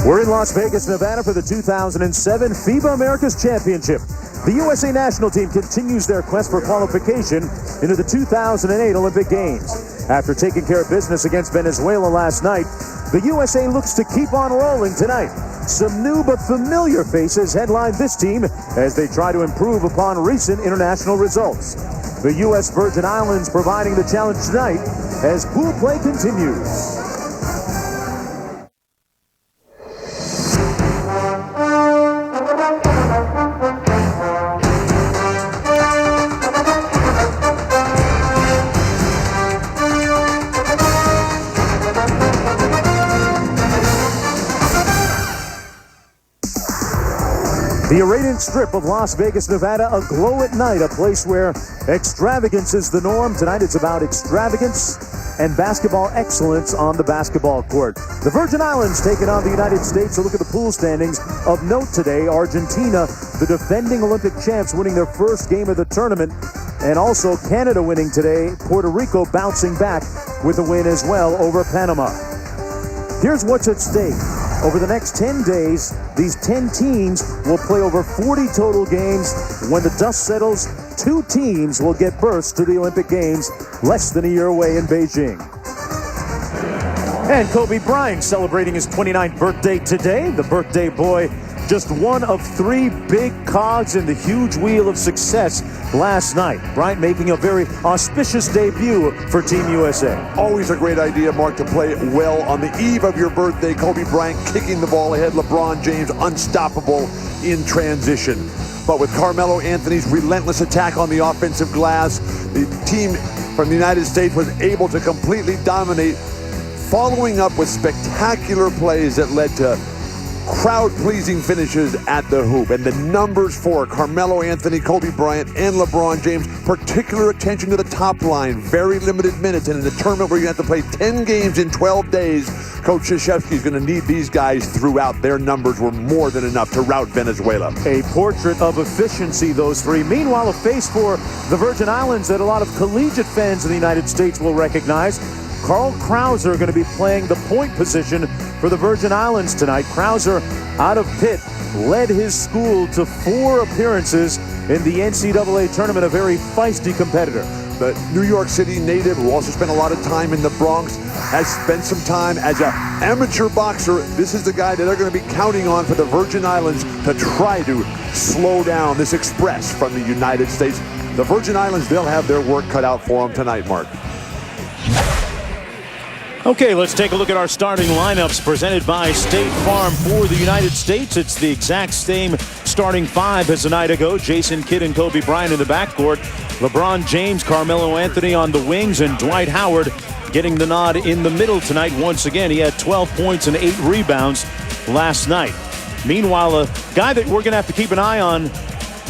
We're in Las Vegas, Nevada for the 2007 FIBA Americas Championship. The USA national team continues their quest for qualification into the 2008 Olympic Games. After taking care of business against Venezuela last night, the USA looks to keep on rolling tonight. Some new but familiar faces headline this team as they try to improve upon recent international results. The U.S. Virgin Islands providing the challenge tonight as pool play continues. The Irradiant Strip of Las Vegas, Nevada, aglow at night, a place where extravagance is the norm. Tonight it's about extravagance and basketball excellence on the basketball court. The Virgin Islands taking on the United States. A look at the pool standings. Of note today, Argentina, the defending Olympic champs, winning their first game of the tournament. And also Canada winning today. Puerto Rico bouncing back with a win as well over Panama. Here's what's at stake. Over the next 10 days, these 10 teams will play over 40 total games. When the dust settles, 2 teams will get berths to the Olympic Games less than a year away in Beijing. And Kobe Bryant celebrating his 29th birthday today. The birthday boy, just one of 3 big cogs in the huge wheel of success last night. Bryant making a very auspicious debut for Team USA. Always a great idea, Mark, to play well on the eve of your birthday. Kobe Bryant kicking the ball ahead. LeBron James unstoppable in transition. But with Carmelo Anthony's relentless attack on the offensive glass, the team from the United States was able to completely dominate, following up with spectacular plays that led to crowd-pleasing finishes at the hoop. And the numbers for Carmelo Anthony, Kobe Bryant, and LeBron James, particular attention to the top line, very limited minutes, and in a tournament where you have to play 10 games in 12 days, Coach Krzyzewski is going to need these guys throughout. Their numbers were more than enough to rout Venezuela. A portrait of efficiency, those 3. Meanwhile, a face for the Virgin Islands that a lot of collegiate fans in the United States will recognize. Carl Krauser going to be playing the point position for the Virgin Islands tonight. Krauser, out of Pitt, led his school to 4 appearances in the NCAA tournament, a very feisty competitor. The New York City native who also spent a lot of time in the Bronx, has spent some time as an amateur boxer. This is the guy that they're going to be counting on for the Virgin Islands to try to slow down this express from the United States. The Virgin Islands, they'll have their work cut out for them tonight, Mark. Okay, let's take a look at our starting lineups presented by State Farm for the United States. It's the exact same starting 5 as a night ago. Jason Kidd and Kobe Bryant in the backcourt. LeBron James, Carmelo Anthony on the wings, and Dwight Howard getting the nod in the middle tonight. Once again, he had 12 points and 8 rebounds last night. Meanwhile, a guy that we're going to have to keep an eye on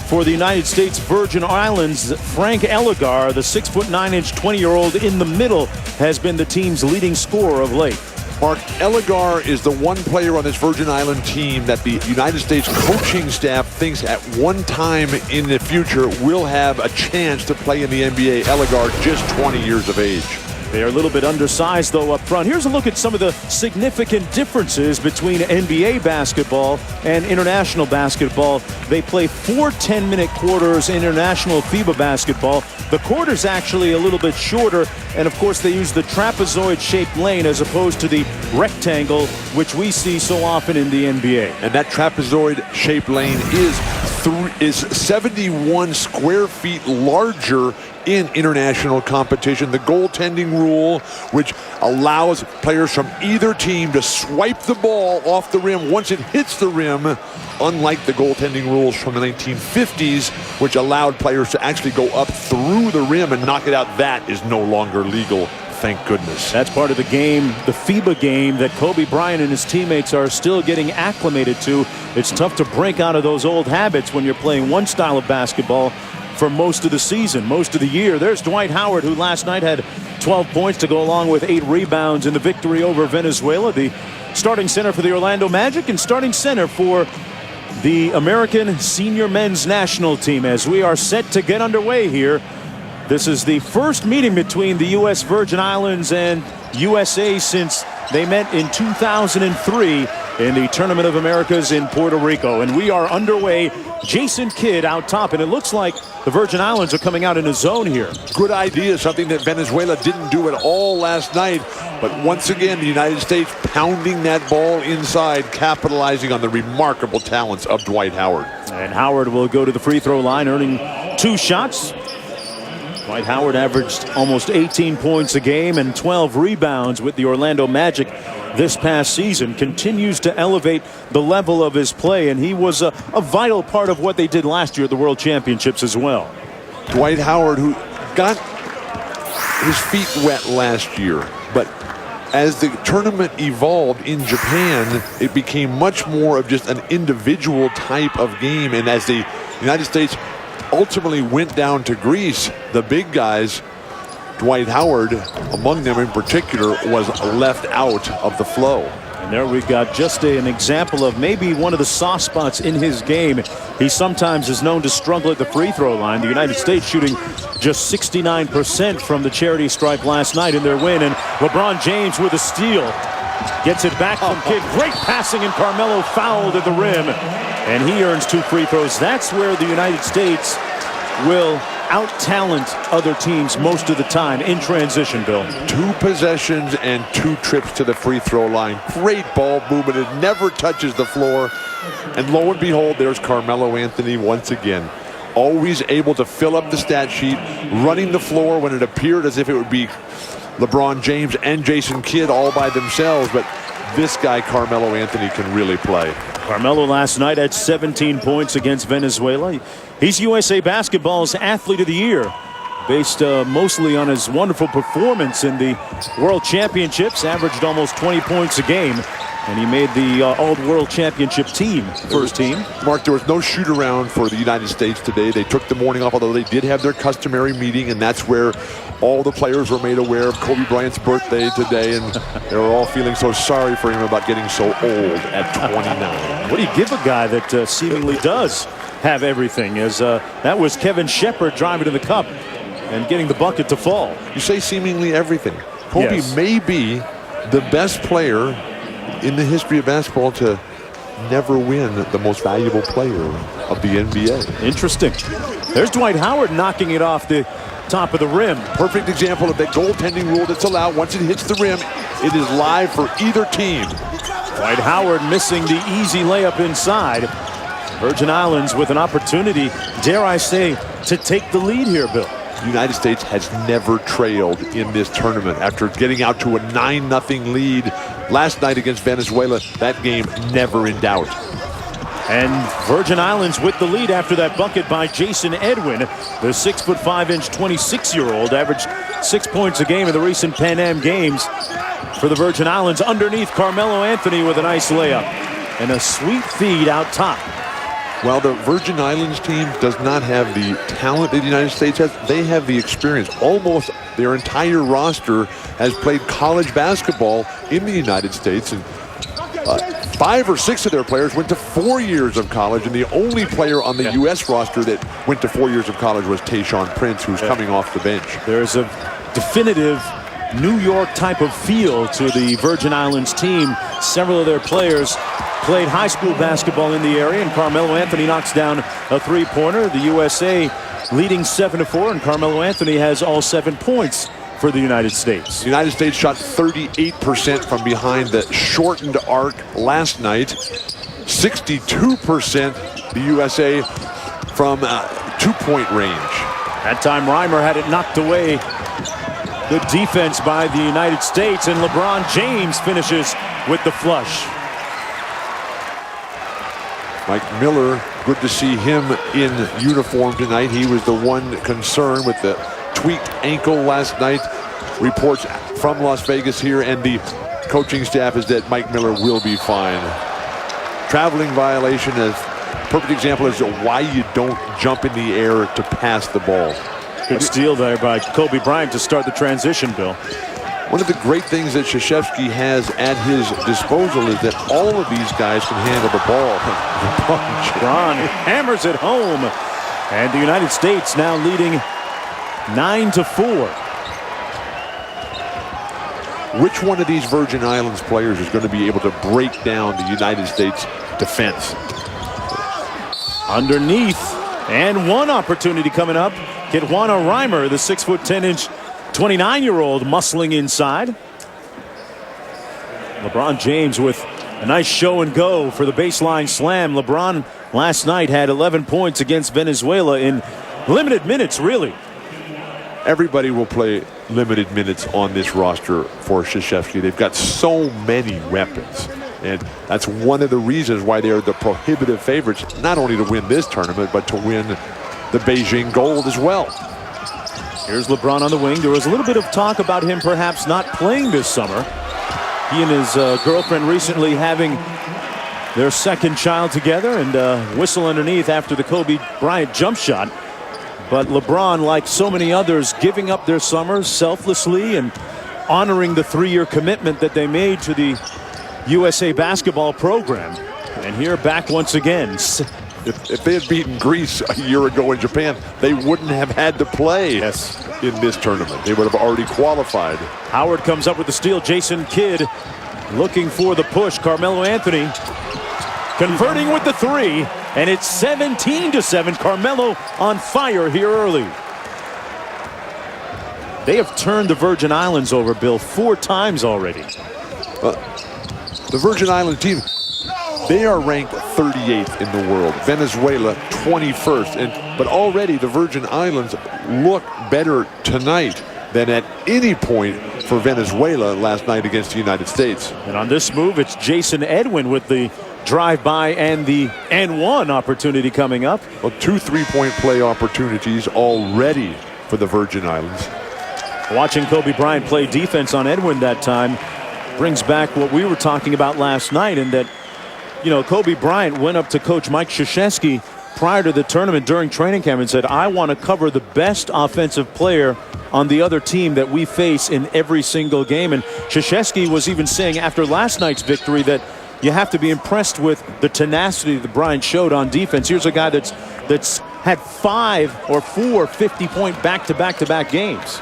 for the United States Virgin Islands, Frank Elegar, the 6'9" 20-year-old in the middle, has been the team's leading scorer of late. Mark, Elegar is the one player on this Virgin Island team that the United States coaching staff thinks at one time in the future will have a chance to play in the NBA. Elegar, just 20 years of age. They are a little bit undersized, though, up front. Here's a look at some of the significant differences between NBA basketball and international basketball. They play 4 10-minute quarters in international FIBA basketball. The quarter's actually a little bit shorter, and of course they use the trapezoid-shaped lane as opposed to the rectangle, which we see so often in the NBA. And that trapezoid-shaped lane is 71 square feet larger in international competition. The goaltending rule, which allows players from either team to swipe the ball off the rim once it hits the rim, unlike the goaltending rules from the 1950s, which allowed players to actually go up through the rim and knock it out. That is no longer legal, thank goodness. That's part of the game, the FIBA game, that Kobe Bryant and his teammates are still getting acclimated to. It's tough to break out of those old habits when you're playing one style of basketball for most of the season, most of the year. There's Dwight Howard, who last night had 12 points to go along with 8 rebounds in the victory over Venezuela. The starting center for the Orlando Magic and starting center for the American senior men's national team as we are set to get underway here. This is the first meeting between the U.S. Virgin Islands and USA since they met in 2003 in the Tournament of Americas in Puerto Rico. And we are underway. Jason Kidd out top, and it looks like the Virgin Islands are coming out in a zone here. Good idea, something that Venezuela didn't do at all last night. But once again, the United States pounding that ball inside, capitalizing on the remarkable talents of Dwight Howard. And Howard will go to the free throw line, earning 2 shots. Dwight Howard averaged almost 18 points a game and 12 rebounds with the Orlando Magic this past season. Continues to elevate the level of his play, and he was a vital part of what they did last year at the World Championships as well. Dwight Howard, who got his feet wet last year, but as the tournament evolved in Japan, it became much more of just an individual type of game. And as the United States ultimately went down to Greece, the big guys, Dwight Howard, among them in particular, was left out of the flow. And there we got just an example of maybe one of the soft spots in his game. He sometimes is known to struggle at the free throw line. The United States shooting just 69% from the charity stripe last night in their win. And LeBron James with a steal. Gets it back from Kidd. Great passing, and Carmelo fouled at the rim. And he earns 2 free throws. That's where the United States will out-talent other teams most of the time in transition, Bill. 2 possessions and 2 trips to the free throw line. Great ball movement. It never touches the floor. And lo and behold, there's Carmelo Anthony once again. Always able to fill up the stat sheet, running the floor when it appeared as if it would be LeBron James and Jason Kidd all by themselves. But this guy, Carmelo Anthony, can really play. Carmelo last night had 17 points against Venezuela. He's USA Basketball's Athlete of the Year, based mostly on his wonderful performance in the World Championships. Averaged almost 20 points a game, and he made the All-World Championship team, first team. Mark, there was no shoot-around for the United States today. They took the morning off, although they did have their customary meeting, and that's where all the players were made aware of Kobe Bryant's birthday today, and they were all feeling so sorry for him about getting so old at 29. What do you give a guy that seemingly does have everything? As that was Kevin Shepard driving to the cup and getting the bucket to fall. You say seemingly everything. Kobe may be the best player in the history of basketball to never win the most valuable player of the NBA. Interesting. There's Dwight Howard knocking it off the top of the rim. Perfect example of that goaltending rule that's allowed. Once it hits the rim, it is live for either team. Dwight Howard missing the easy layup inside. Virgin Islands with an opportunity, dare I say, to take the lead here, Bill. The United States has never trailed in this tournament. After getting out to a 9-0 lead last night against Venezuela, that game never in doubt. And Virgin Islands with the lead after that bucket by Jason Edwin. The 6'5" 26-year-old averaged 6 points a game in the recent Pan Am games for the Virgin Islands. Underneath, Carmelo Anthony with a nice layup and a sweet feed out top. While the Virgin Islands team does not have the talent that the United States has, they have the experience. Almost their entire roster has played college basketball in the United States, and 5 or 6 of their players went to 4 years of college, and the only player on the U.S. roster that went to 4 years of college was Tayshaun Prince, who's coming off the bench. There's a definitive New York type of feel to the Virgin Islands team. Several of their players played high school basketball in the area, and Carmelo Anthony knocks down a 3-pointer. The USA leading 7-4, and Carmelo Anthony has all 7 points for the United States. The United States shot 38% from behind the shortened arc last night. 62% the USA from 2-point range. That time Reimer had it knocked away. Good defense by the United States, and LeBron James finishes with the flush. Mike Miller, good to see him in uniform tonight. He was the one concerned with the tweaked ankle last night. Reports from Las Vegas here, and the coaching staff is that Mike Miller will be fine. Traveling violation is a perfect example as to why you don't jump in the air to pass the ball. Good steal there by Kobe Bryant to start the transition, Bill. One of the great things that Krzyzewski has at his disposal is that all of these guys can handle the ball. LeBron hammers it home, and the United States now leading 9-4. which one of these Virgin Islands players is going to be able to break down the United States defense? Underneath, and one opportunity coming up. Kitwana Reimer, the 6'10" 29-year-old, muscling inside. LeBron James with a nice show and go for the baseline slam. LeBron last night had 11 points against Venezuela in limited minutes, really. Everybody will play limited minutes on this roster for Krzyzewski. They've got so many weapons. And that's one of the reasons why they're the prohibitive favorites, not only to win this tournament, but to win the Beijing Gold as well. Here's LeBron on the wing. There was a little bit of talk about him perhaps not playing this summer. He and his girlfriend recently having their second child together, and whistle underneath after the Kobe Bryant jump shot. But LeBron, like so many others, giving up their summers selflessly and honoring the 3-year commitment that they made to the USA basketball program. And here back once again. If they had beaten Greece a year ago in Japan, they wouldn't have had to play in this tournament. They would have already qualified. Howard comes up with the steal. Jason Kidd looking for the push. Carmelo Anthony converting with the 3, and it's 17-7. Carmelo on fire here early. They have turned the Virgin Islands over, Bill, 4 times already. The Virgin Island team, they are ranked 38th in the world. Venezuela 21st. But already the Virgin Islands look better tonight than at any point for Venezuela last night against the United States. And on this move, it's Jason Edwin with the drive-by and the and-one opportunity coming up. Well, 2 3-point play opportunities already for the Virgin Islands. Watching Kobe Bryant play defense on Edwin that time brings back what we were talking about last night, and that, you know, Kobe Bryant went up to Coach Mike Krzyzewski prior to the tournament during training camp and said, I want to cover the best offensive player on the other team that we face in every single game. And Krzyzewski was even saying after last night's victory that you have to be impressed with the tenacity that Bryant showed on defense. Here's a guy that's had 5 or 4 50-point back-to-back games.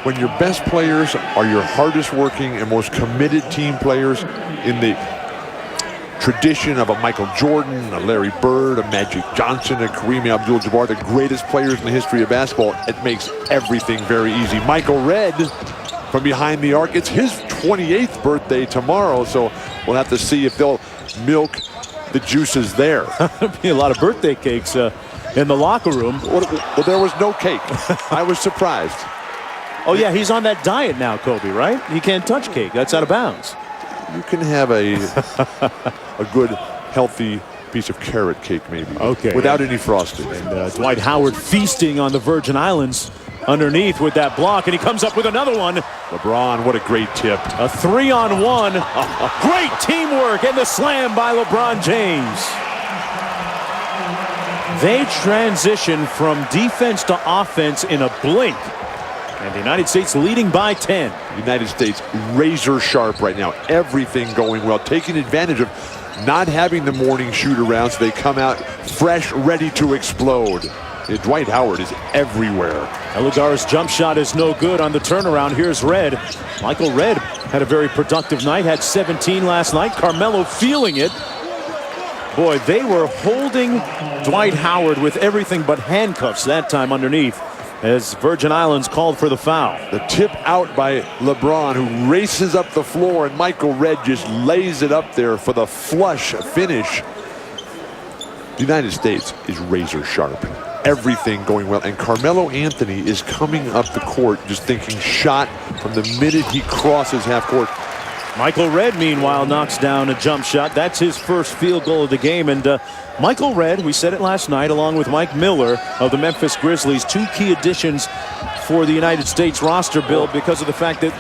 When your best players are your hardest working and most committed team players in the tradition of a Michael Jordan, a Larry Bird, a Magic Johnson, a Kareem Abdul-Jabbar, the greatest players in the history of basketball, it makes everything very easy. Michael Redd from behind the arc. It's his 28th birthday tomorrow, so we'll have to see if they'll milk the juices there. There'll be a lot of birthday cakes in the locker room. Well, there was no cake. I was surprised. Oh, yeah, he's on that diet now, Kobe, right? He can't touch cake. That's out of bounds. You can have a good, healthy piece of carrot cake, maybe. Okay. Without any frosting. And Dwight Howard feasting on the Virgin Islands underneath with that block, and he comes up with another one. LeBron, what a great tip. A 3-on-1. Great teamwork, and the slam by LeBron James. They transition from defense to offense in a blink. And the United States leading by 10. United States razor sharp right now. Everything going well. Taking advantage of not having the morning shoot around, so they come out fresh, ready to explode. Dwight Howard is everywhere. Elugar's jump shot is no good on the turnaround. Here's Redd. Michael Redd had a very productive night. Had 17 last night. Carmelo feeling it. Boy, they were holding Dwight Howard with everything but handcuffs that time underneath, as Virgin Islands called for the foul. The tip out by LeBron, who races up the floor, and Michael Redd just lays it up there for the flush finish. The United States is razor sharp. Everything going well, and Carmelo Anthony is coming up the court just thinking shot from the minute he crosses half court. Michael Redd, meanwhile, knocks down a jump shot. That's his first field goal of the game. And Michael Redd, we said it last night, along with Mike Miller of the Memphis Grizzlies, 2 key additions for the United States roster, Bill, because of the fact that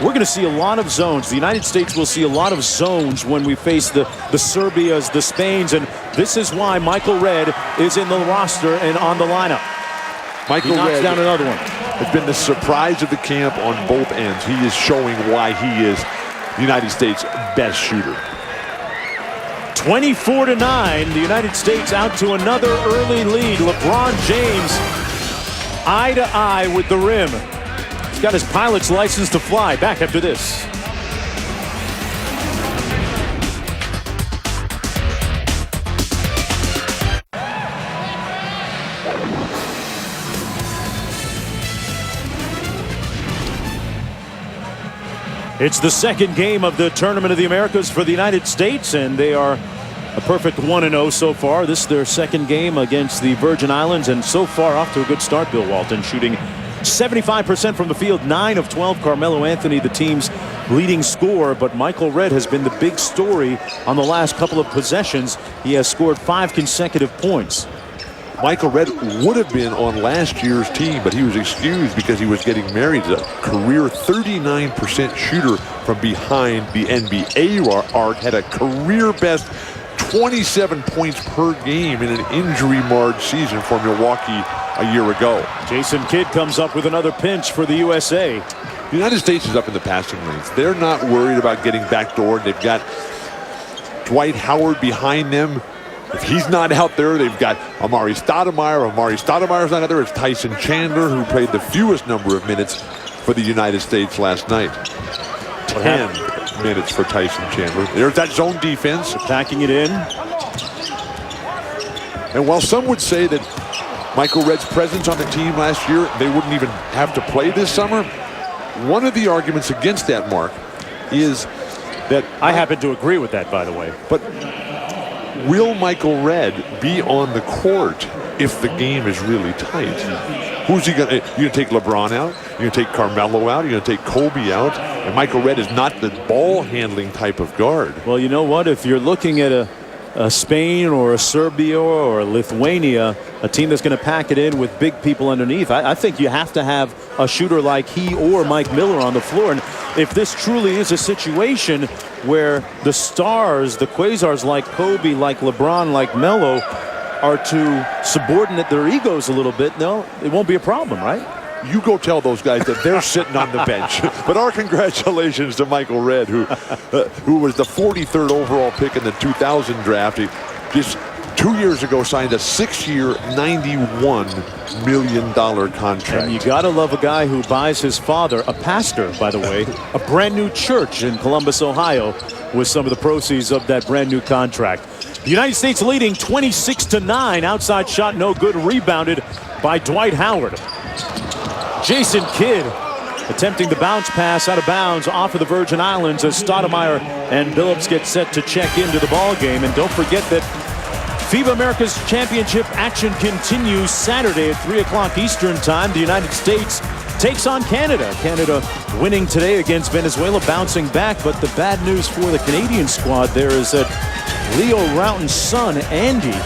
we're going to see a lot of zones. The United States will see a lot of zones when we face the Serbias, the Spains, and this is why Michael Redd is in the roster and on the lineup. Michael Redd down another one. Has been the surprise of the camp on both ends. He is showing why he is the United States' best shooter. 24-9, the United States out to another early lead. LeBron James eye to eye with the rim. got his pilot's license to fly. Back after this. It's the second game of the Tournament of the Americas for the United States, and they are a perfect 1-0 so far. This is their second game against the Virgin Islands, and so far off to a good start. Bill Walton shooting 75% from the field, 9 of 12. Carmelo Anthony, the team's leading scorer, but Michael Redd has been the big story on the last couple of possessions. He has scored 5 consecutive points. Michael Redd would have been on last year's team, but he was excused because he was getting married. He's a career 39% shooter from behind the NBA arc, had a career best 27 points per game in an injury-marred season for Milwaukee a year ago. Jason Kidd comes up with another pinch for the USA. The United States is up in the passing lanes. They're not worried about getting backdoored. They've got Dwight Howard behind them. If he's not out there, they've got Amari Stoudemire. Amari Stoudemire's not out there. It's Tyson Chandler, who played the fewest number of minutes for the United States last night. 10 minutes for Tyson Chandler. There's that zone defense. Packing it in. And while some would say that Michael Redd's presence on the team last year, they wouldn't even have to play this summer, one of the arguments against that, Mark, is that... I happen to agree with that, by the way. But will Michael Redd be on the court if the game is really tight? Who's he going to... You're going to take LeBron out? You're going to take Carmelo out? You're going to take Kobe out? And Michael Redd is not the ball-handling type of guard. Well, you know what? If you're looking at a Spain or a Serbia or a Lithuania, a team that's going to pack it in with big people underneath, I think you have to have a shooter like he or Mike Miller on the floor. And if this truly is a situation where the stars, the quasars like Kobe, like LeBron, like Melo, are to subordinate their egos a little bit, no, it won't be a problem, right? You go tell those guys that they're sitting on the bench. But our congratulations to Michael Redd, who was the 43rd overall pick in the 2000 draft. He just 2 years ago signed a 6-year, $91 million contract. And you got to love a guy who buys his father, a pastor, by the way, a brand new church in Columbus, Ohio, with some of the proceeds of that brand new contract. The United States leading 26-9. Outside shot, no good. Rebounded by Dwight Howard. Jason Kidd attempting the bounce pass out of bounds off of the Virgin Islands as Stoudemire and Billups get set to check into the ball game. And don't forget that FIBA America's Championship action continues Saturday at 3 o'clock Eastern Time. The United States takes on Canada. Canada winning today against Venezuela, bouncing back. But the bad news for the Canadian squad there is that Leo Routen's son, Andy,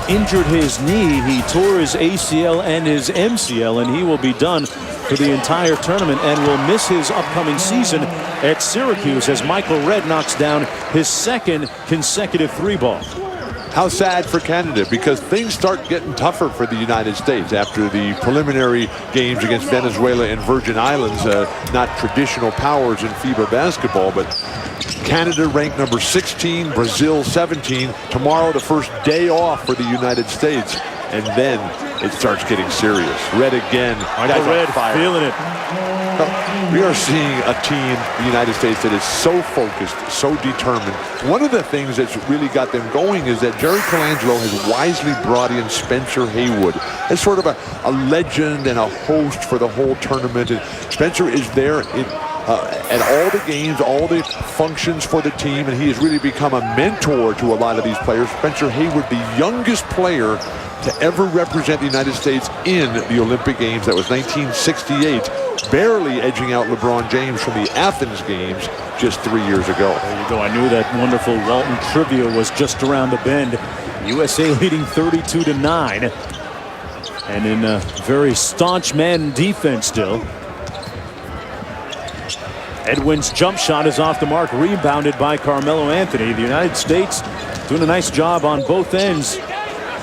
injured his knee. He tore his ACL and his MCL, and he will be done for the entire tournament and will miss his upcoming season at Syracuse as Michael Redd knocks down his second consecutive 3-ball. How sad for Canada, because things start getting tougher for the United States after the preliminary games against Venezuela and Virgin Islands, not traditional powers in FIBA basketball, but Canada ranked number 16, Brazil 17. Tomorrow, the first day off for the United States, and then it starts getting serious. Redd again. Michael Redd feeling it. We are seeing a team, the United States, that is so focused, so determined. One of the things that's really got them going is that Jerry Colangelo has wisely brought in Spencer Haywood as sort of a legend and a host for the whole tournament. And Spencer is there at all the games, all the functions for the team, and he has really become a mentor to a lot of these players. Spencer Haywood, the youngest player to ever represent the United States in the Olympic Games. That was 1968, barely edging out LeBron James from the Athens Games just 3 years ago. There you go. I knew that wonderful Walton trivia was just around the bend. USA leading 32-9. And in a very staunch man defense still. Edwin's jump shot is off the mark, rebounded by Carmelo Anthony. The United States doing a nice job on both ends,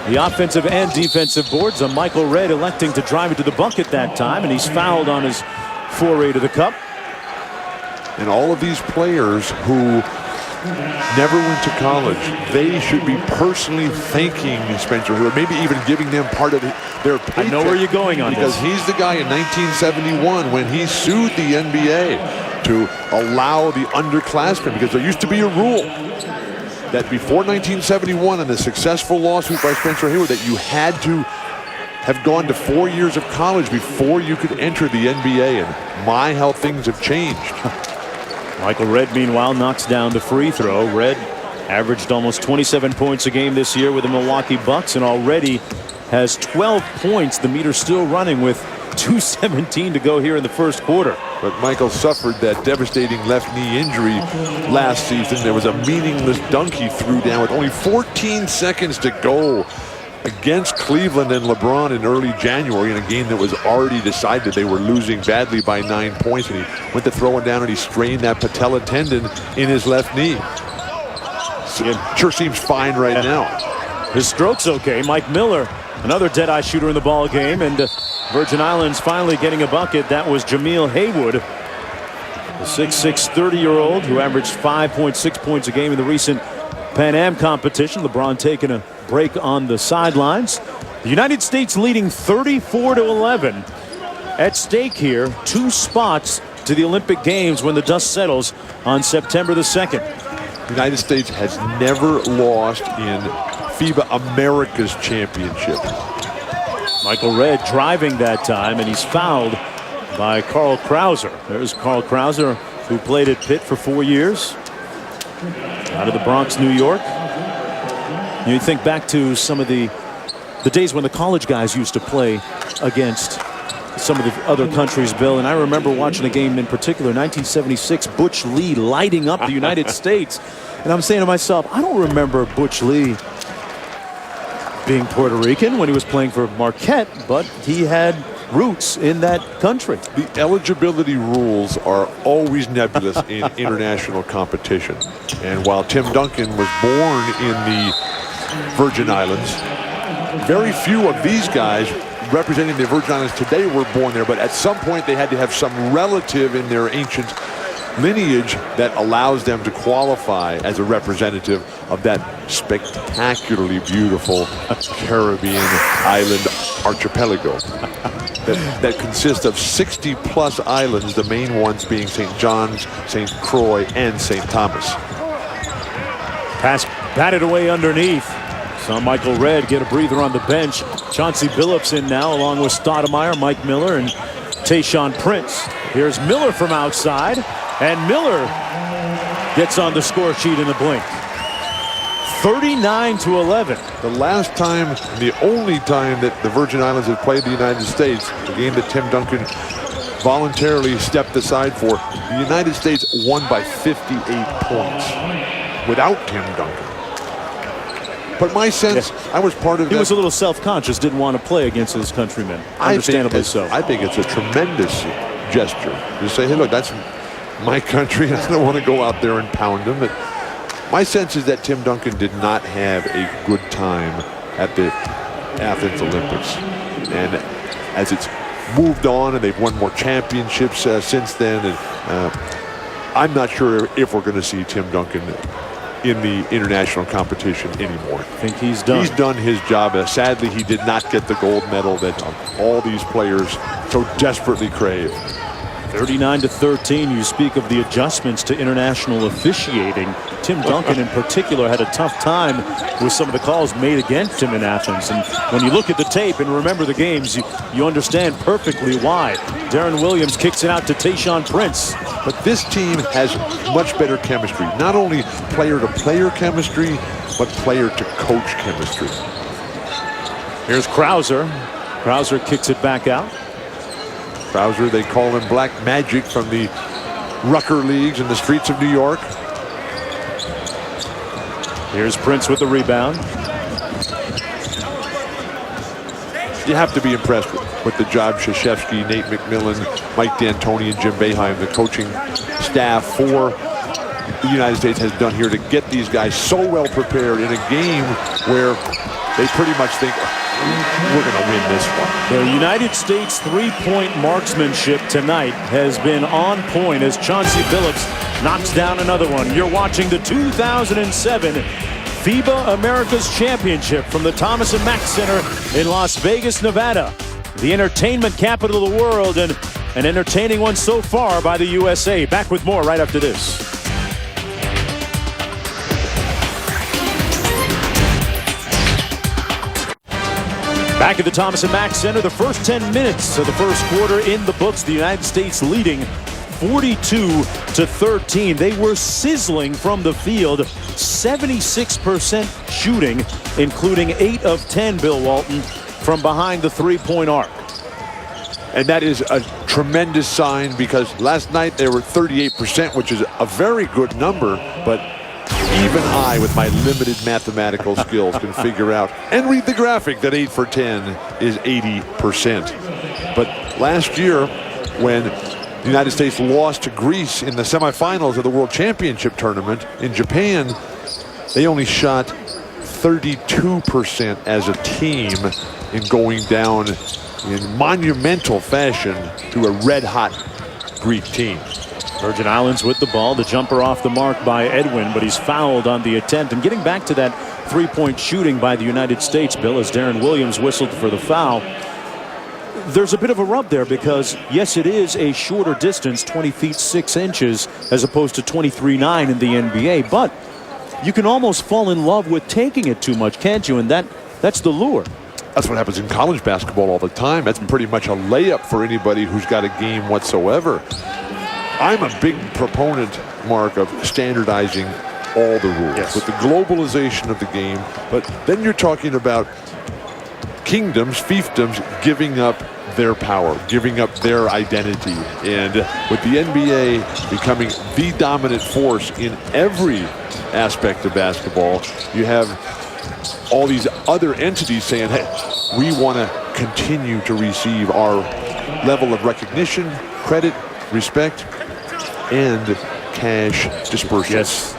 the offensive and defensive boards. Michael Redd electing to drive it to the bucket that time, and he's fouled on his foray to the cup. And all of these players who never went to college. They should be personally thanking Spencer Haywood, maybe even giving them part of their paycheck. I know where you're going on because this. He's the guy in 1971 when he sued the NBA to allow the underclassmen, because there used to be a rule that before 1971 and the successful lawsuit by Spencer Haywood that you had to have gone to 4 years of college before you could enter the NBA, and my, how things have changed. Michael Redd, meanwhile, knocks down the free throw. Redd averaged almost 27 points a game this year with the Milwaukee Bucks and already has 12 points. The meter's still running with 2:17 to go here in the first quarter. But Michael suffered that devastating left knee injury last season. There was a meaningless dunk he threw down with only 14 seconds to go against Cleveland and LeBron in early January in a game that was already decided. They were losing badly by 9 points, and he went to throw it down and he strained that patella tendon in his left knee. So it sure seems fine right now. His stroke's okay. Mike Miller, another dead-eye shooter in the ball game, and Virgin Islands finally getting a bucket. That was Jameel Haywood, the 6'6", 30-year-old who averaged 5.6 points a game in the recent Pan Am competition. LeBron taking a break on the sidelines. The United States leading 34-11. At stake here, 2 spots to the Olympic Games when the dust settles on September the 2nd. The United States has never lost in FIBA Americas Championship. Michael Redd driving that time, and he's fouled by Carl Krauser. There's Carl Krauser, who played at Pitt for 4 years, out of the Bronx, New York. You think back to some of the days when the college guys used to play against some of the other countries, Bill, and I remember watching a game in particular, 1976, Butch Lee lighting up the United States, and I'm saying to myself, I don't remember Butch Lee being Puerto Rican when he was playing for Marquette, but he had roots in that country. The eligibility rules are always nebulous in international competition. And while Tim Duncan was born in the Virgin Islands, very few of these guys representing the Virgin Islands today were born there, but at some point they had to have some relative in their ancient lineage that allows them to qualify as a representative of that spectacularly beautiful Caribbean island archipelago that consists of 60+ islands, the main ones being St. John's, St. Croix, and St. Thomas. Pass batted away underneath. Saw Michael Redd get a breather on the bench. Chauncey Billups in now, along with Stoudemire, Mike Miller, and Tayshaun Prince. Here's Miller from outside, and Miller gets on the score sheet in a blink. 39-11. The last time, the only time that the Virgin Islands had played the United States, the game that Tim Duncan voluntarily stepped aside for, the United States won by 58 points without Tim Duncan. But my sense, I was part of that. He was a little self-conscious, didn't want to play against his countrymen, understandably so. I think it's a tremendous gesture to say, hey, look, that's my country, and I don't want to go out there and pound them. But my sense is that Tim Duncan did not have a good time at the Athens Olympics. And as it's moved on and they've won more championships since then, and I'm not sure if we're going to see Tim Duncan in the international competition anymore. I think he's done. He's done his job. Sadly, he did not get the gold medal that all these players so desperately crave. 39-13. You speak of the adjustments to international officiating. Tim Duncan in particular had a tough time with some of the calls made against him in Athens. And when you look at the tape and remember the games, you understand perfectly why. Darren Williams kicks it out to Tayshaun Prince. But this team has much better chemistry. Not only player-to-player chemistry, but player-to-coach chemistry. Here's Krauser. Krauser kicks it back out. Krauser, they call him Black Magic from the Rucker Leagues in the streets of New York. Here's Prince with the rebound. You have to be impressed with the job Krzyzewski, Nate McMillan, Mike D'Antoni, and Jim Boeheim, the coaching staff for the United States, has done here to get these guys so well prepared in a game where they pretty much think, we're going to win this one. The United States three-point marksmanship tonight has been on point as Chauncey Billups knocks down another one. You're watching the 2007 FIBA Americas Championship from the Thomas & Mack Center in Las Vegas, Nevada. The entertainment capital of the world, and an entertaining one so far by the USA. Back with more right after this. Back at the Thomas & Mack Center, the first 10 minutes of the first quarter in the books. The United States leading 42-13. They were sizzling from the field. 76% shooting, including 8 of 10, Bill Walton, from behind the three-point arc. And that is a tremendous sign, because last night they were 38%, which is a very good number, but even I, with my limited mathematical skills, can figure out and read the graphic that 8 for 10 is 80%. But last year, when the United States lost to Greece in the semifinals of the World Championship tournament in Japan, they only shot 32% as a team in going down in monumental fashion to a red-hot Greek team. Virgin Islands with the ball. The jumper off the mark by Edwin, but he's fouled on the attempt. And getting back to that three-point shooting by the United States, Bill, as Darren Williams whistled for the foul, there's a bit of a rub there, because yes, it is a shorter distance, 20 feet 6 inches as opposed to 23.9 in the NBA, but you can almost fall in love with taking it too much, can't you? And that's the lure. That's what happens in college basketball all the time. That's pretty much a layup for anybody who's got a game whatsoever. I'm a big proponent, Mark, of standardizing all the rules, yes, with the globalization of the game. But then you're talking about kingdoms, fiefdoms, giving up their power, giving up their identity. And with the NBA becoming the dominant force in every aspect of basketball, you have all these other entities saying, hey, we want to continue to receive our level of recognition, credit, respect, and cash disbursement. Yes.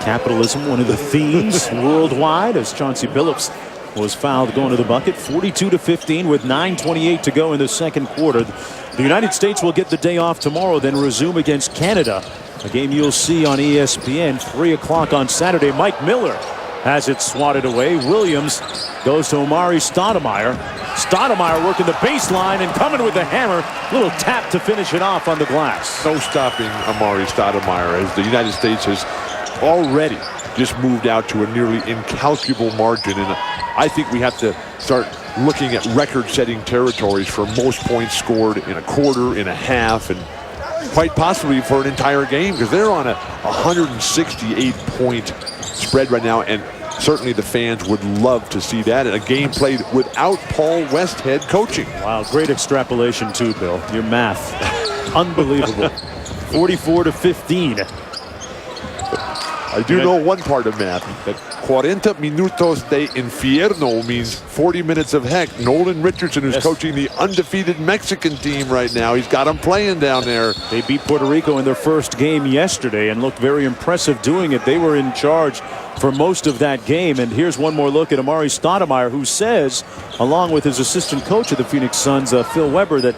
Capitalism, one of the themes worldwide, as Chauncey Billups was fouled going to the bucket. 42-15 with 9:28 to go in the second quarter. The United States will get the day off tomorrow, then resume against Canada, a game you'll see on ESPN 3 o'clock on Saturday. Mike Miller has it swatted away. Williams goes to Omari Stoudemire. Stoudemire working the baseline and coming with the hammer. Little tap to finish it off on the glass. No stopping Omari Stoudemire, as the United States has already just moved out to a nearly incalculable margin. And I think we have to start looking at record-setting territories for most points scored in a quarter, in a half, and quite possibly for an entire game, because they're on a 168-point spread right now, and certainly the fans would love to see that. And a game played without Paul Westhead coaching. Wow, great extrapolation too, Bill. Your math, unbelievable. 44-15. I do know one part of math, that 40 minutos de infierno means 40 minutes of heck. Nolan Richardson, who's coaching the undefeated Mexican team right now, he's got them playing down there. They beat Puerto Rico in their first game yesterday and looked very impressive doing it. They were in charge for most of that game. And here's one more look at Omari Stoudemire, who says, along with his assistant coach of the Phoenix Suns, Phil Weber, that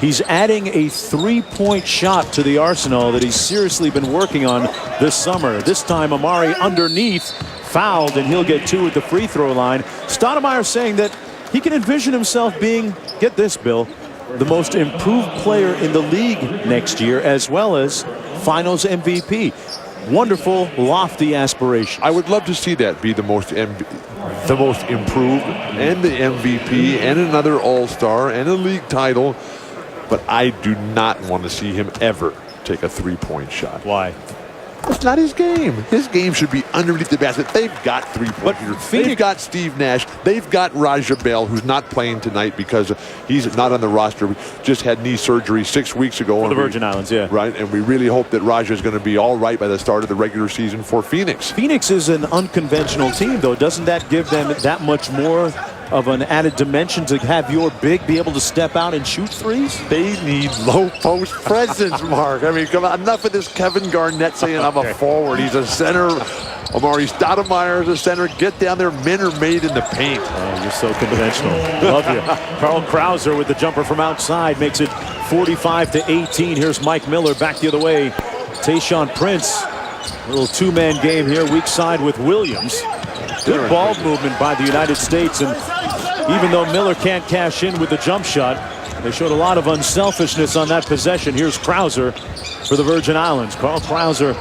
he's adding a three-point shot to the arsenal that he's seriously been working on this summer. This time, Omari underneath, fouled, and he'll get 2 at the free throw line. Stoudemire saying that he can envision himself being, get this, Bill, the most improved player in the league next year, as well as Finals MVP. Wonderful, lofty aspiration. I would love to see that be the most improved and the MVP and another All-Star and a league title. But I do not want to see him ever take a three-point shot. Why? It's not his game. His game should be underneath the basket. They've got three-point shooters. They've got Steve Nash. They've got Raja Bell, who's not playing tonight because he's not on the roster. We just had knee surgery 6 weeks ago. For the Virgin Islands, yeah. Right, and we really hope that Raja is going to be all right by the start of the regular season for Phoenix. Phoenix is an unconventional team, though. Doesn't that give them that much more of an added dimension to have your big be able to step out and shoot threes? They need low post presence, Mark. I mean, come on, enough of this Kevin Garnett saying I'm a forward. He's a center. Amari Stoudemire is the center. Get down there. Men are made in the paint. Oh, you're so conventional. Love you. Carl Krauser with the jumper from outside makes it 45-18. Here's Mike Miller back the other way. Tayshaun Prince. A little two-man game here, weak side with Williams. Good ball movement by the United States, and even though Miller can't cash in with the jump shot, they showed a lot of unselfishness on that possession. Here's Krauser for the Virgin Islands. Carl Krauser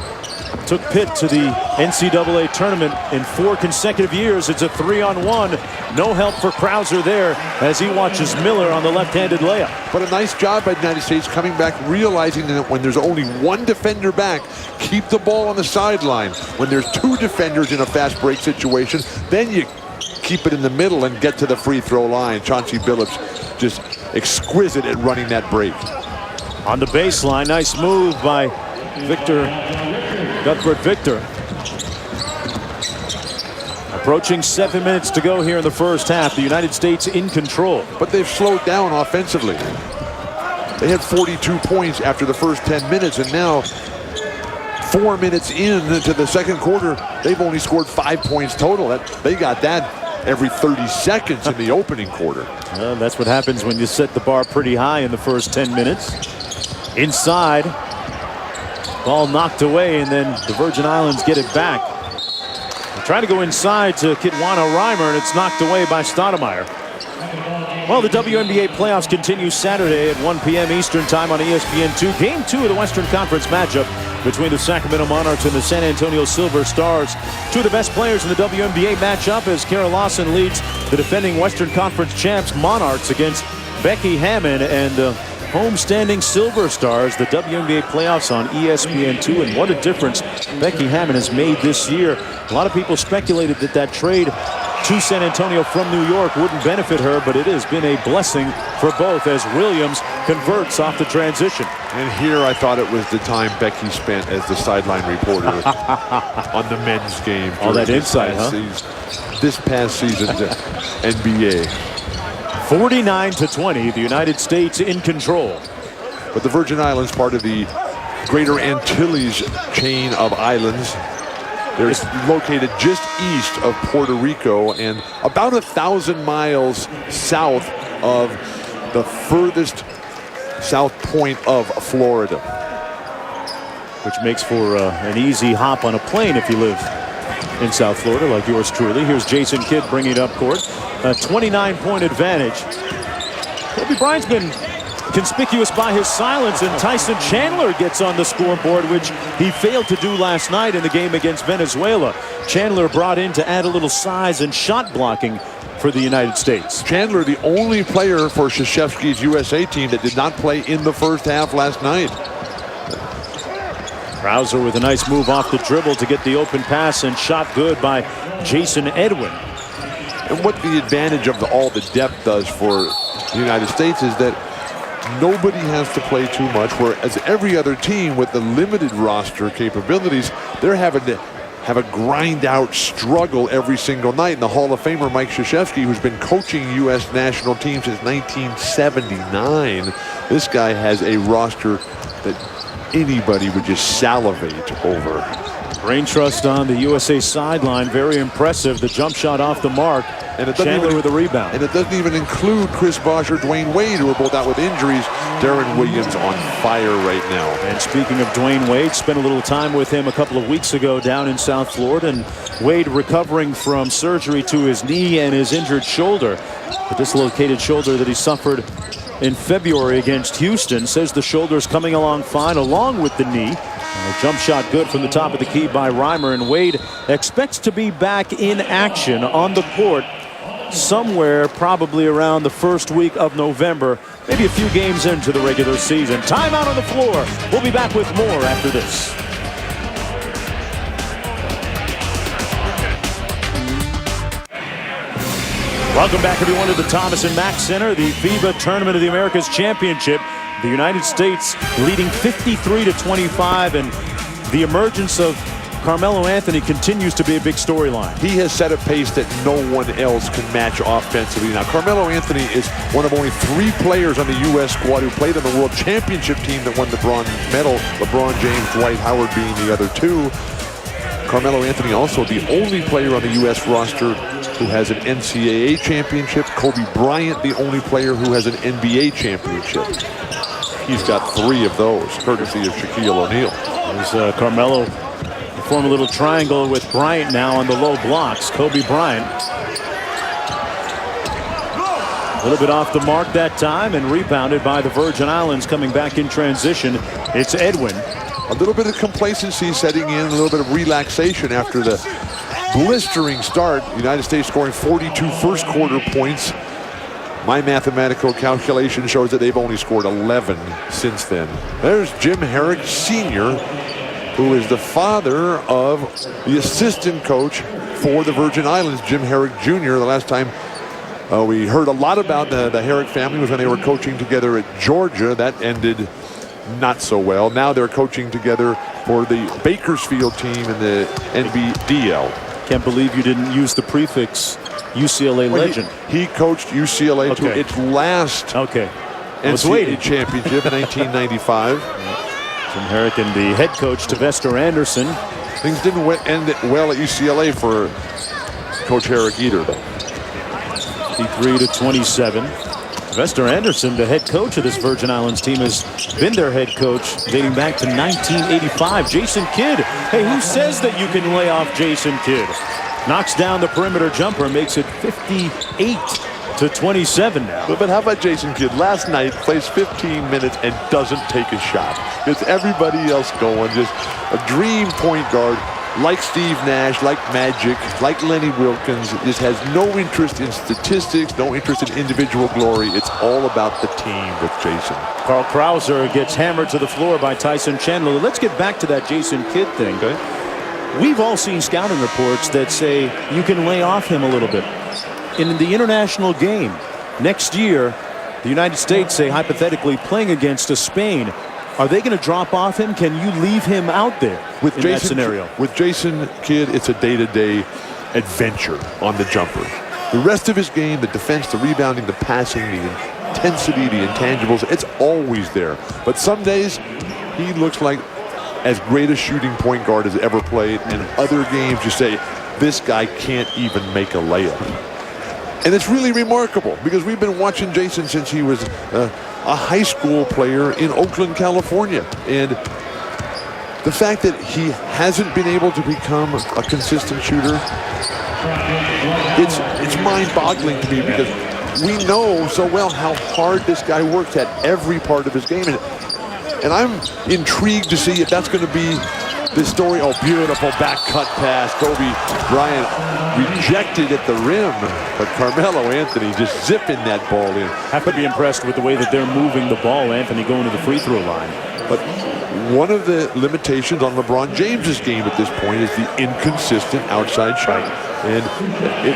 took Pitt to the NCAA tournament in 4 consecutive years. It's a 3-on-1. No help for Krauser there as he watches Miller on the left-handed layup. But a nice job by the United States coming back, realizing that when there's only one defender back, keep the ball on the sideline. When there's 2 defenders in a fast break situation, then you keep it in the middle and get to the free throw line. Chauncey Billups just exquisite at running that break. On the baseline, nice move by Cuthbert Victor. Approaching 7 minutes to go here in the first half. The United States in control. But they've slowed down offensively. They had 42 points after the first 10 minutes, and now 4 minutes into the second quarter, they've only scored 5 points total. They got that every 30 seconds in the opening quarter. That's what happens when you set the bar pretty high in the first 10 minutes. Inside. Ball knocked away, and then the Virgin Islands get it back. They're trying to go inside to Kitwana Reimer, and it's knocked away by Stoudemire. Well, the WNBA playoffs continue Saturday at 1 p.m. Eastern Time on ESPN2. Game 2 of the Western Conference matchup between the Sacramento Monarchs and the San Antonio Silver Stars. 2 of the best players in the WNBA matchup as Kara Lawson leads the defending Western Conference champs Monarchs against Becky Hammon and homestanding Silver Stars. The WNBA playoffs on ESPN2, and what a difference Becky Hammon has made this year. A lot of people speculated that that trade to San Antonio from New York wouldn't benefit her, but it has been a blessing for both as Williams converts off the transition. And here I thought it was the time Becky spent as the sideline reporter on the men's game. All that insight, huh? This past season's NBA. 49-20, the United States in control. But the Virgin Islands, part of the Greater Antilles chain of islands, they're located just east of Puerto Rico and about 1,000 miles south of the furthest south point of Florida. Which makes for an easy hop on a plane if you live in South Florida like yours truly. Here's Jason Kidd bringing it up court. A 29-point advantage. Kobe Bryant's been conspicuous by his silence, and Tyson Chandler gets on the scoreboard, which he failed to do last night in the game against Venezuela. Chandler brought in to add a little size and shot blocking for the United States. Chandler, the only player for Krzyzewski's USA team that did not play in the first half last night. Krauser with a nice move off the dribble to get the open pass, and shot good by Jason Edwin. And what the advantage of all the depth does for the United States is that nobody has to play too much, whereas every other team with the limited roster capabilities, they're having to have a grind-out struggle every single night. And the Hall of Famer Mike Krzyzewski, who's been coaching U.S. national teams since 1979, this guy has a roster that anybody would just salivate over. Brain trust on the USA sideline, very impressive. The jump shot off the mark, and Chandler with a rebound. And it doesn't even include Chris Bosh or Dwayne Wade, who are both out with injuries. Darren Williams on fire right now. And speaking of Dwayne Wade, spent a little time with him a couple of weeks ago down in South Florida, and Wade recovering from surgery to his knee and his injured shoulder. The dislocated shoulder that he suffered in February against Houston. Says the shoulder's coming along fine along with the knee. A jump shot good from the top of the key by Reimer, and Wade expects to be back in action on the court somewhere probably around the first week of November, maybe a few games into the regular season. Timeout on the floor. We'll be back with more after this. Welcome back, everyone, to the Thomas and Mack Center, the FIBA Tournament of the Americas Championship. The United States leading 53-25, and the emergence of Carmelo Anthony continues to be a big storyline. He has set a pace that no one else can match offensively. Now, Carmelo Anthony is one of only 3 players on the U.S. squad who played on the World Championship team that won the bronze medal. LeBron James, Dwight Howard being the other 2. Carmelo Anthony also the only player on the U.S. roster who has an NCAA championship. Kobe Bryant, the only player who has an NBA championship. He's got 3 of those, courtesy of Shaquille O'Neal. There's Carmelo form a little triangle with Bryant now on the low blocks. Kobe Bryant. A little bit off the mark that time and rebounded by the Virgin Islands coming back in transition. It's Edwin. A little bit of complacency setting in, a little bit of relaxation after the blistering start. The United States scoring 42 first quarter points. My mathematical calculation shows that they've only scored 11 since then. There's Jim Herrick Sr., who is the father of the assistant coach for the Virgin Islands, Jim Herrick Jr. The last time we heard a lot about the Herrick family was when they were coaching together at Georgia. That ended not so well. Now they're coaching together for the Bakersfield team in the NBDL. Can't believe you didn't use the prefix UCLA legend. He coached UCLA to its last NCAA championship in 1995. Jim Herrick and the head coach, Tavester Anderson. Things didn't end well at UCLA for Coach Herrick either, though. 53-27. Tavester Anderson, the head coach of this Virgin Islands team, has been their head coach dating back to 1985. Jason Kidd. Hey, who says that you can lay off Jason Kidd? Knocks down the perimeter jumper, makes it 58-27 now. But how about Jason Kidd? Last night plays 15 minutes and doesn't take a shot. It's everybody else going. Just a dream point guard. Like Steve Nash, like Magic, like Lenny Wilkins, just has no interest in statistics, no interest in individual glory. It's all about the team with Jason. Carl Krauser gets hammered to the floor by Tyson Chandler. Let's get back to that Jason Kidd thing. Okay. We've all seen scouting reports that say you can lay off him a little bit. In the international game, next year, the United States, say hypothetically, playing against Spain, are they going to drop off him? Can you leave him out there in that scenario? With Jason Kidd, it's a day-to-day adventure on the jumper. The rest of his game, the defense, the rebounding, the passing, the intensity, the intangibles, it's always there. But some days, he looks like as great a shooting point guard as ever played. And other games, you say, this guy can't even make a layup. And it's really remarkable because we've been watching Jason since he was a high school player in Oakland, California. And the fact that he hasn't been able to become a consistent shooter, it's mind-boggling to me because we know so well how hard this guy works at every part of his game. And I'm intrigued to see if that's going to be the story. Oh, beautiful back cut pass. Kobe Bryant rejected at the rim, but Carmelo Anthony just zipping that ball in. Have to be impressed with the way that they're moving the ball. Anthony going to the free throw line. But one of the limitations on LeBron James's game at this point is the inconsistent outside shot. And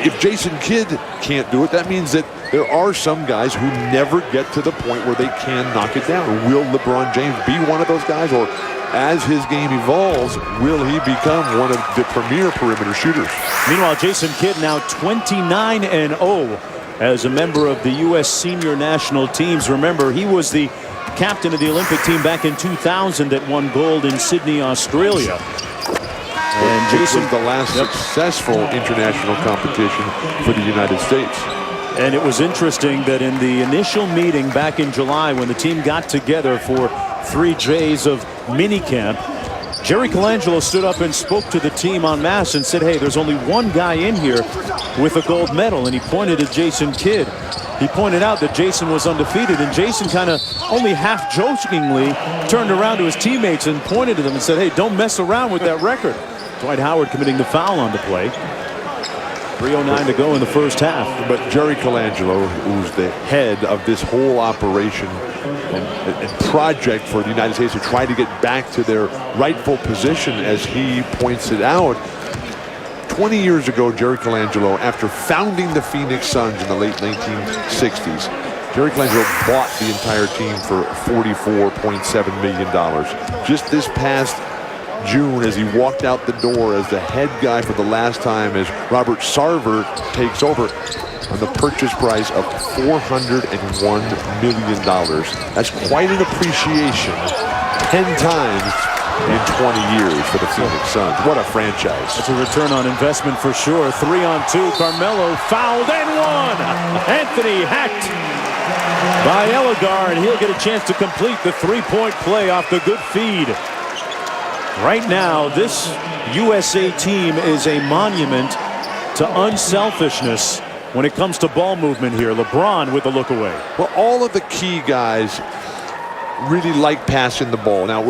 if Jason Kidd can't do it, that means that there are some guys who never get to the point where they can knock it down. Will LeBron James be one of those guys? Or as his game evolves, will he become one of the premier perimeter shooters? Meanwhile, Jason Kidd now 29-0 as a member of the U.S. senior national teams. Remember, he was the captain of the Olympic team back in 2000 that won gold in Sydney, Australia. And Jason was the last successful international competition for the United States. And it was interesting that in the initial meeting back in July when the team got together for 3 days of minicamp, Jerry Colangelo stood up and spoke to the team en masse and said, hey, there's only one guy in here with a gold medal. And he pointed at Jason Kidd. He pointed out that Jason was undefeated, and Jason kind of only half jokingly turned around to his teammates and pointed to them and said, hey, don't mess around with that record. Dwight Howard committing the foul on the play. 3:09 to go in the first half. But Jerry Colangelo, who's the head of this whole operation and project for the United States to try to get back to their rightful position, as he points it out, 20 years ago, Jerry Colangelo, after founding the Phoenix Suns in the late 1960s, Jerry Colangelo bought the entire team for $44.7 million. Just this past June, as he walked out the door as the head guy for the last time, as Robert Sarver takes over, on the purchase price of $401 million. That's quite an appreciation. 10 times in 20 years for the Phoenix Suns. What a franchise. It's a return on investment for sure. 3-on-2. Carmelo fouled and one. Anthony hacked by Ellegar, and he'll get a chance to complete the three-point play off the good feed. Right now, this USA team is a monument to unselfishness when it comes to ball movement here. LeBron with the look away. Well, all of the key guys really like passing the ball. Now,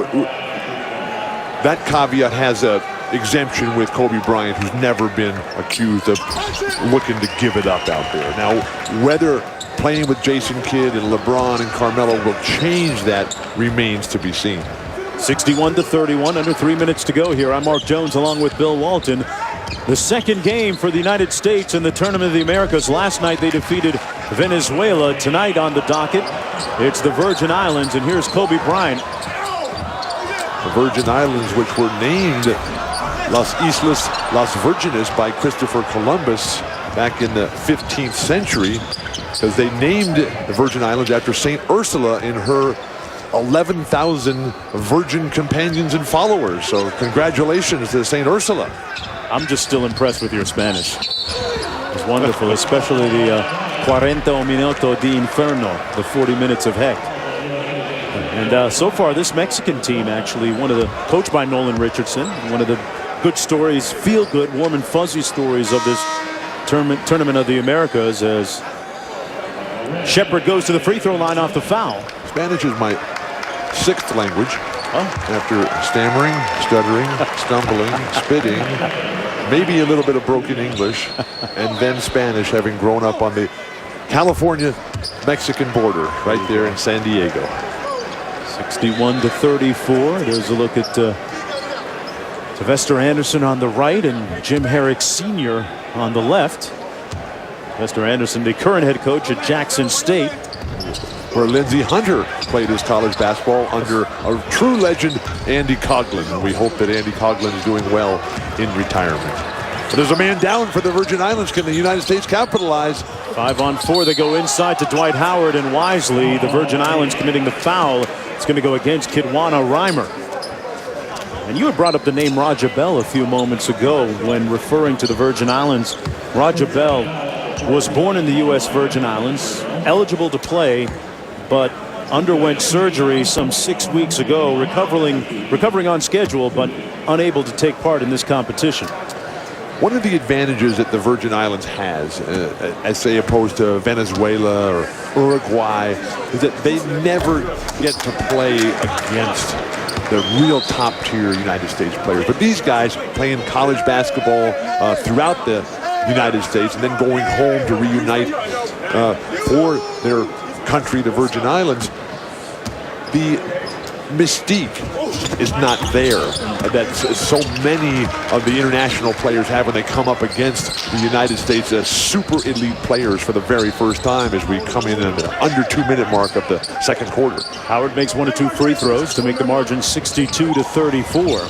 that caveat has a exemption with Kobe Bryant, who's never been accused of looking to give it up out there. Now, whether playing with Jason Kidd and LeBron and Carmelo will change that remains to be seen. 61-31, under 3 minutes to go here. I'm Mark Jones along with Bill Walton. The second game for the United States in the Tournament of the Americas. Last night they defeated Venezuela. Tonight on the docket, it's the Virgin Islands, and here's Kobe Bryant. The Virgin Islands, which were named Las Islas, Las Virgenes by Christopher Columbus back in the 15th century, because they named the Virgin Islands after St. Ursula in her 11,000 virgin companions and followers. So congratulations to St. Ursula. I'm just still impressed with your Spanish. It's wonderful, especially the 40 minutos de inferno, the 40 minutes of heck. And so far, this Mexican team, actually, coached by Nolan Richardson, one of the good stories, feel good, warm and fuzzy stories of this tournament of the Americas, as Shepard goes to the free throw line off the foul. Spanish is my 6th language. After stammering, stuttering, stumbling, spitting, maybe a little bit of broken English, and then Spanish, having grown up on the California-Mexican border right there in San Diego. 61-34. There's a look at Sylvester Anderson on the right and Jim Herrick Sr. on the left. Sylvester Anderson, the current head coach at Jackson State, where Lindsey Hunter played his college basketball under a true legend, Andy Coughlin. And we hope that Andy Coughlin is doing well in retirement. But there's a man down for the Virgin Islands. Can the United States capitalize? 5-on-4. They go inside to Dwight Howard and Wisely. The Virgin Islands committing the foul. It's going to go against Kidwana Reimer. And you had brought up the name Raja Bell a few moments ago when referring to the Virgin Islands. Raja Bell was born in the U.S. Virgin Islands, eligible to play, but underwent surgery some 6 weeks ago, recovering on schedule, but unable to take part in this competition. One of the advantages that the Virgin Islands has, as say opposed to Venezuela or Uruguay, is that they never get to play against the real top-tier United States players. But these guys playing college basketball throughout the United States and then going home to reunite for their country, the Virgin Islands, the mystique is not there that so many of the international players have when they come up against the United States as super elite players for the very first time as we come in at the under 2-minute mark of the second quarter. Howard makes 1 of 2 free throws to make the margin 62-34.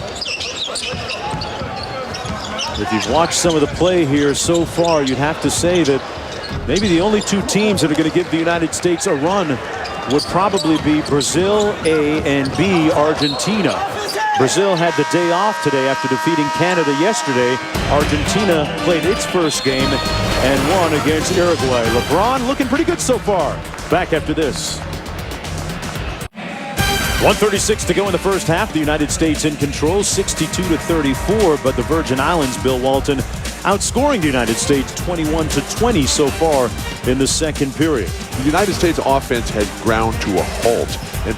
If you've watched some of the play here so far, you'd have to say that maybe the only 2 teams that are going to give the United States a run would probably be Brazil, A, and B, Argentina. Brazil had the day off today after defeating Canada yesterday. Argentina played its first game and won against Uruguay. LeBron looking pretty good so far. Back after this. 1:36 to go in the first half. The United States in control, 62-34, but the Virgin Islands, Bill Walton, outscoring the United States 21-20 so far in the second period. The United States offense has ground to a halt, and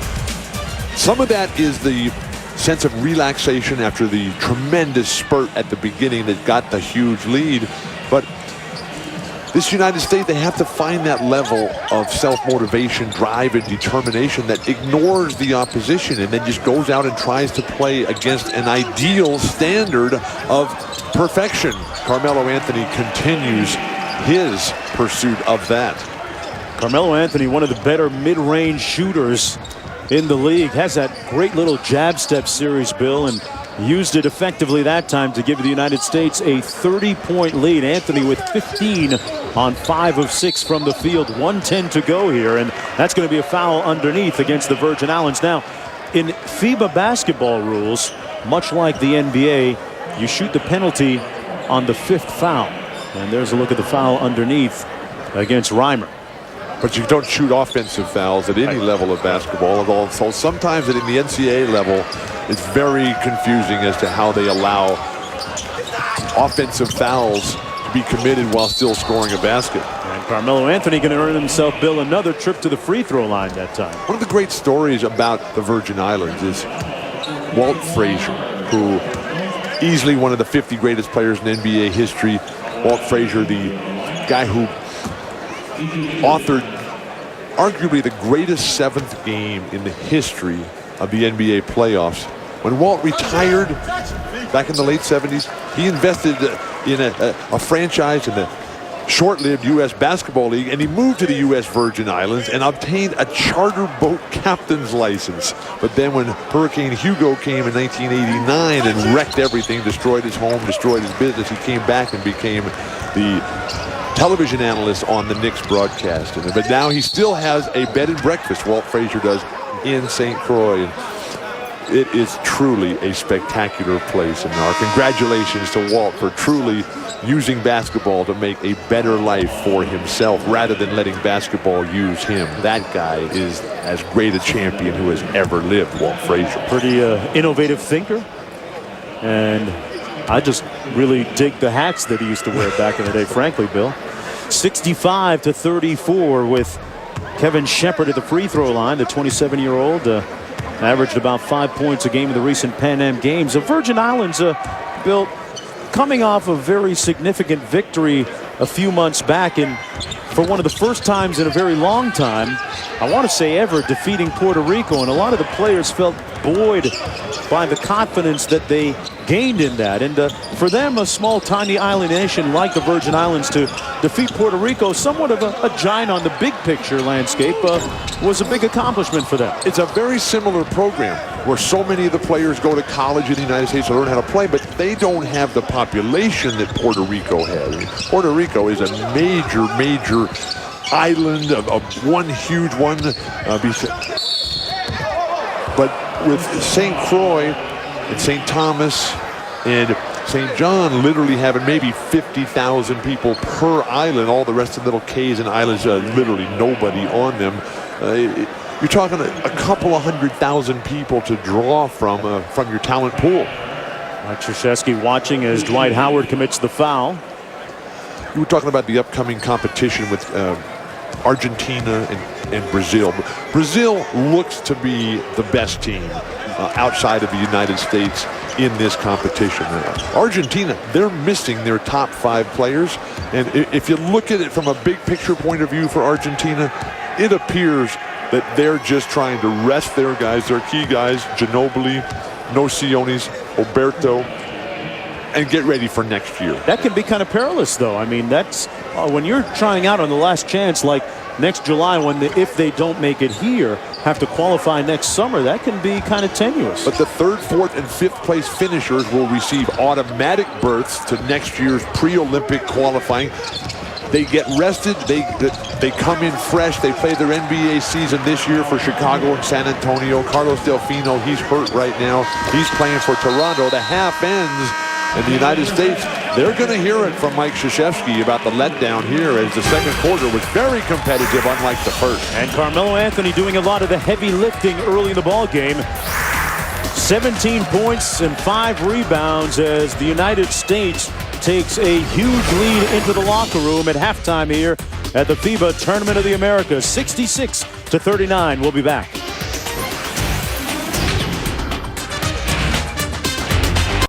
some of that is the sense of relaxation after the tremendous spurt at the beginning that got the huge lead. But this United States, they have to find that level of self-motivation, drive, and determination that ignores the opposition and then just goes out and tries to play against an ideal standard of perfection. Carmelo Anthony continues his pursuit of that. Carmelo Anthony, one of the better mid-range shooters in the league, has that great little jab step series, Bill, and used it effectively that time to give the United States a 30-point lead. Anthony with 15 on 5 of 6 from the field. 1:10 to go here, and that's going to be a foul underneath against the Virgin Islands. Now, in FIBA basketball rules, much like the NBA, you shoot the penalty on the 5th foul. And there's a look at the foul underneath against Reimer. But you don't shoot offensive fouls at any level of basketball at all. So sometimes in the NCAA level, it's very confusing as to how they allow offensive fouls to be committed while still scoring a basket. And Carmelo Anthony going to earn himself, Bill, another trip to the free throw line that time. One of the great stories about the Virgin Islands is Walt Frazier, who easily one of the 50 greatest players in NBA history. Walt Frazier, the guy who authored arguably the greatest 7th game in the history of the NBA playoffs. When Walt retired back in the late 70s, he invested in a franchise in the short-lived U.S. Basketball League, and he moved to the U.S. Virgin Islands and obtained a charter boat captain's license. But then when Hurricane Hugo came in 1989 and wrecked everything, destroyed his home, destroyed his business, he came back and became the television analyst on the Knicks broadcast. But now he still has a bed and breakfast, Walt Frazier does, in St. Croix. And it is truly a spectacular place. And our congratulations to Walt for truly using basketball to make a better life for himself rather than letting basketball use him. That guy is as great a champion who has ever lived, Walt Frazier. Pretty innovative thinker. And I just really dig the hats that he used to wear back in the day, frankly, Bill. 65-34 with Kevin Shepard at the free throw line. The 27-year-old averaged about 5 points a game in the recent Pan Am Games. The Virgin Islands, Bill, coming off a very significant victory a few months back, and for one of the first times in a very long time, I want to say ever, defeating Puerto Rico. And a lot of the players felt buoyed by the confidence that they gained in that. And for them, a small, tiny island nation like the Virgin Islands, to defeat Puerto Rico, somewhat of a giant on the big picture landscape, was a big accomplishment for them. It's a very similar program where so many of the players go to college in the United States to learn how to play, but they don't have the population that Puerto Rico has. Puerto Rico is a major, major island of one huge one. But with St. Croix and St. Thomas and St. John literally having maybe 50,000 people per island, all the rest of the little cays and islands, literally nobody on them. You're talking a couple of 100,000 people to draw from your talent pool. Mike Krzyzewski watching as Dwight Howard commits the foul. You were talking about the upcoming competition with Argentina and Brazil. Brazil looks to be the best team outside of the United States in this competition. Argentina, they're missing their top 5 players. And if you look at it from a big picture point of view for Argentina, it appears that they're just trying to rest their guys, their key guys, Ginobili, Nociones, Oberto, and get ready for next year. That can be kind of perilous, though. I mean, that's when you're trying out on the last chance, like next July, when if they don't make it here, have to qualify next summer, that can be kind of tenuous. But the 3rd, 4th, and 5th place finishers will receive automatic berths to next year's pre-Olympic qualifying. They get rested, they come in fresh, they play their NBA season this year for Chicago and San Antonio. Carlos Delfino, he's hurt right now. He's playing for Toronto. The half ends in the United States. They're going to hear it from Mike Krzyzewski about the letdown here, as the second quarter was very competitive, unlike the first. And Carmelo Anthony doing a lot of the heavy lifting early in the ball game. 17 points and 5 rebounds as the United States takes a huge lead into the locker room at halftime here at the FIBA Tournament of the Americas. 66-39. We'll be back.